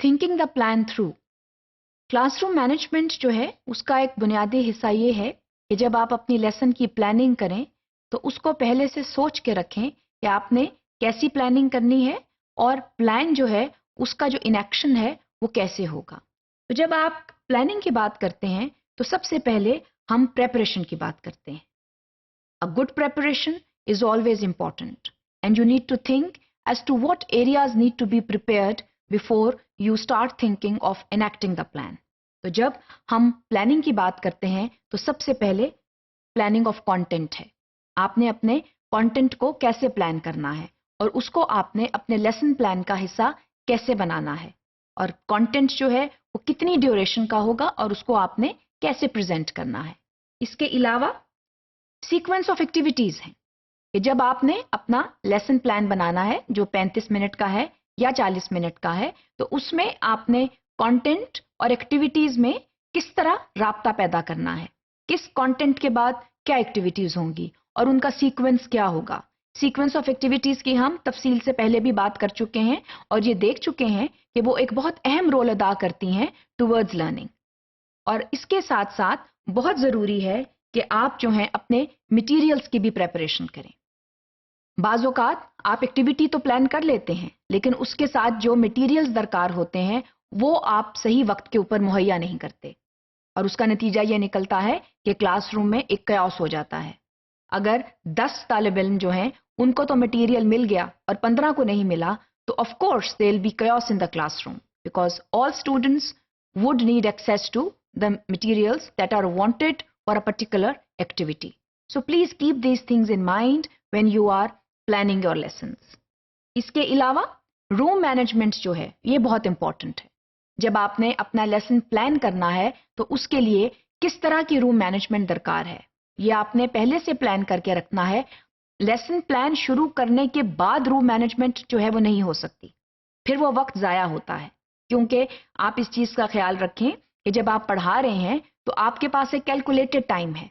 Thinking the plan through. Class room management جو ہے اس کا ایک بنیادی حصہ یہ ہے کہ جب آپ اپنی لیسن کی پلاننگ کریں تو اس کو پہلے سے سوچ کے رکھیں کہ آپ نے کیسی پلاننگ کرنی ہے اور پلان جو ہے اس کا جو انیکشن ہے وہ کیسے ہوگا. تو جب آپ پلاننگ کی بات کرتے ہیں تو سب سے پہلے ہم پریپریشن کی بات کرتے ہیں. A good preparation is always important and you need to think as to what areas need to be prepared before you start thinking of enacting the plan. تو جب ہم پلاننگ کی بات کرتے ہیں تو سب سے پہلے پلاننگ آف کانٹینٹ ہے. آپ نے اپنے کانٹینٹ کو کیسے پلان کرنا ہے اور اس کو آپ نے اپنے لیسن پلان کا حصہ کیسے بنانا ہے اور کانٹینٹ جو ہے وہ کتنی ڈیوریشن کا ہوگا اور اس کو آپ نے کیسے پریزنٹ کرنا ہے. اس کے علاوہ سیکوینس آف ایکٹیویٹیز ہیں کہ جب آپ نے اپنا لیسن پلان بنانا ہے جو 35 منٹ کا ہے یا 40 منٹ کا ہے تو اس میں آپ نے کانٹینٹ اور ایکٹیویٹیز میں کس طرح رابطہ پیدا کرنا ہے, کس کانٹینٹ کے بعد کیا ایکٹیویٹیز ہوں گی اور ان کا سیکوینس کیا ہوگا. سیکوینس آف ایکٹیویٹیز کی ہم تفصیل سے پہلے بھی بات کر چکے ہیں اور یہ دیکھ چکے ہیں کہ وہ ایک بہت اہم رول ادا کرتی ہیں ٹورڈز لرننگ. اور اس کے ساتھ ساتھ بہت ضروری ہے کہ آپ جو ہیں اپنے مٹیریلز کی بھی پریپریشن کریں. بعض اوقات آپ ایکٹیویٹی تو پلان کر لیتے ہیں لیکن اس کے ساتھ جو مٹیریلز درکار ہوتے ہیں وہ آپ صحیح وقت کے اوپر مہیا نہیں کرتے اور اس کا نتیجہ یہ نکلتا ہے کہ کلاس روم میں ایک کیوس ہو جاتا ہے. اگر 10 طالب علم جو ہیں ان کو تو مٹیریل مل گیا اور 15 کو نہیں ملا تو of course there will be chaos in the classroom because all students would need access to the materials that are wanted for a particular activity. So please keep these things in mind when you are planning your lessons. اس کے علاوہ روم management جو ہے یہ بہت important ہے. جب آپ نے اپنا لیسن پلان کرنا ہے تو اس کے لیے کس طرح کی روم مینجمنٹ درکار ہے یہ آپ نے پہلے سے پلان کر کے رکھنا ہے. لیسن پلان شروع کرنے کے بعد روم مینجمنٹ جو ہے وہ نہیں ہو سکتی, پھر وہ وقت ضائع ہوتا ہے. کیونکہ آپ اس چیز کا خیال رکھیں کہ جب آپ پڑھا رہے ہیں تو آپ کے پاس ایک کیلکولیٹڈ ٹائم ہے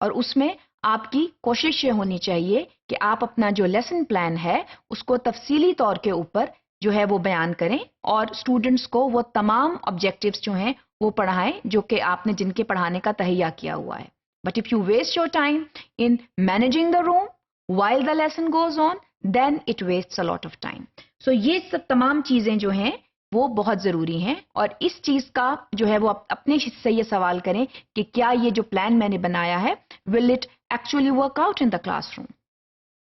اور اس میں آپ کی کوشش یہ ہونی چاہیے کہ آپ اپنا جو لیسن پلان ہے اس کو تفصیلی طور کے اوپر جو ہے وہ بیان کریں اور اسٹوڈنٹس کو وہ تمام آبجیکٹیوز جو ہیں وہ پڑھائیں جو کہ آپ نے جن کے پڑھانے کا تہیہ کیا ہوا ہے. But if you waste your time in managing the room while the lesson goes on then it wastes a lot of time. So یہ سب تمام چیزیں جو ہیں وہ بہت ضروری ہیں اور اس چیز کا جو ہے وہ اپنے سے یہ سوال کریں کہ کیا یہ جو پلان میں نے بنایا ہے will it actually work out in the classroom.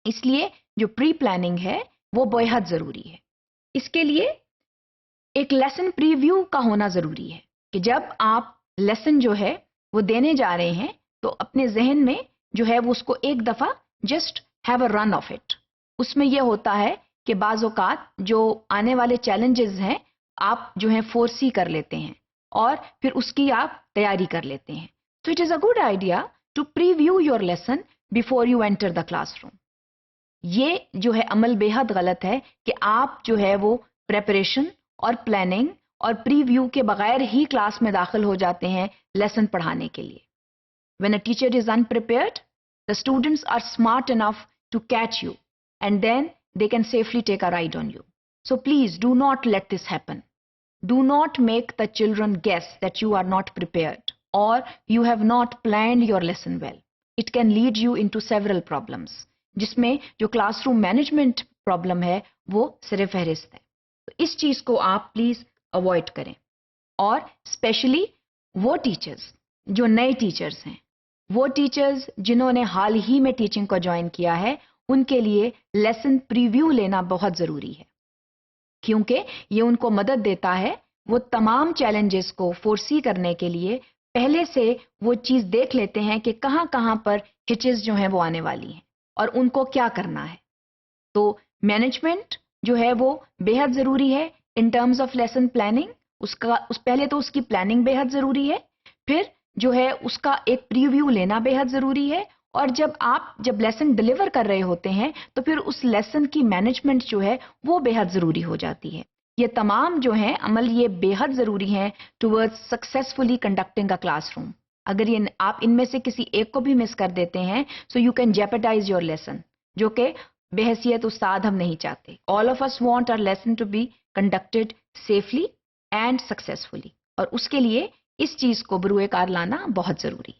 اس لیے جو پری پلاننگ ہے وہ بہت ضروری ہے. اس کے لیے ایک لیسن پریویو کا ہونا ضروری ہے کہ جب آپ لیسن جو ہے وہ دینے جا رہے ہیں تو اپنے ذہن میں جو ہے وہ اس کو ایک دفعہ just have a run of it. اس میں یہ ہوتا ہے کہ بعض اوقات جو آنے والے چیلنجز ہیں آپ جو ہیں فورسی کر لیتے ہیں اور پھر اس کی آپ تیاری کر لیتے ہیں. So it is a good idea to preview your lesson before you enter the classroom. یہ جو ہے عمل بے حد غلط ہے کہ آپ جو ہے وہ پریپریشن اور پلاننگ اور پریویو کے بغیر ہی کلاس میں داخل ہو جاتے ہیں لیسن پڑھانے کے لیے. When a teacher is unprepared, the students are smart enough to catch you and then they can safely take a ride on you. So please do not let this happen. Do not make the children guess that you are not prepared or you have not planned your lesson well. It can lead you into several problems. جس میں جو class room management problem ہے وہ سر فہرست ہے. تو اس چیز کو آپ پلیز اوائڈ کریں. اور اسپیشلی وہ ٹیچرز جو نئے ٹیچرز ہیں, وہ ٹیچرز جنہوں نے حال ہی میں ٹیچنگ کو جوائن کیا ہے, ان کے لیے لیسن پریویو لینا بہت ضروری ہے کیونکہ یہ ان کو مدد دیتا ہے وہ تمام چیلنجز کو فورسی کرنے کے لیے پہلے سے وہ چیز دیکھ لیتے ہیں کہ کہاں کہاں پر ہچز جو ہیں وہ آنے والی ہیں اور ان کو کیا کرنا ہے. تو مینجمنٹ جو ہے وہ بے حد ضروری ہے in terms of lesson planning. پہلے تو اس کی پلاننگ بے حد ضروری ہے, پھر جو ہے اس کا ایک پریویو لینا بے حد ضروری ہے, اور جب لیسن ڈلیور کر رہے ہوتے ہیں تو پھر اس لیسن کی مینجمنٹ جو ہے وہ بے حد ضروری ہو جاتی ہے. یہ تمام جو ہیں عمل یہ بے حد ضروری ہیں toward successfully conducting a classroom. اگر یہ آپ ان میں سے کسی ایک کو بھی مس کر دیتے ہیں so you can jeopardize your lesson, جو کہ بحیثیت استاد ہم نہیں چاہتے. All of us want our lesson to be conducted safely and successfully. اور اس کے لیے اس چیز کو بروئے کار لانا بہت ضروری ہے.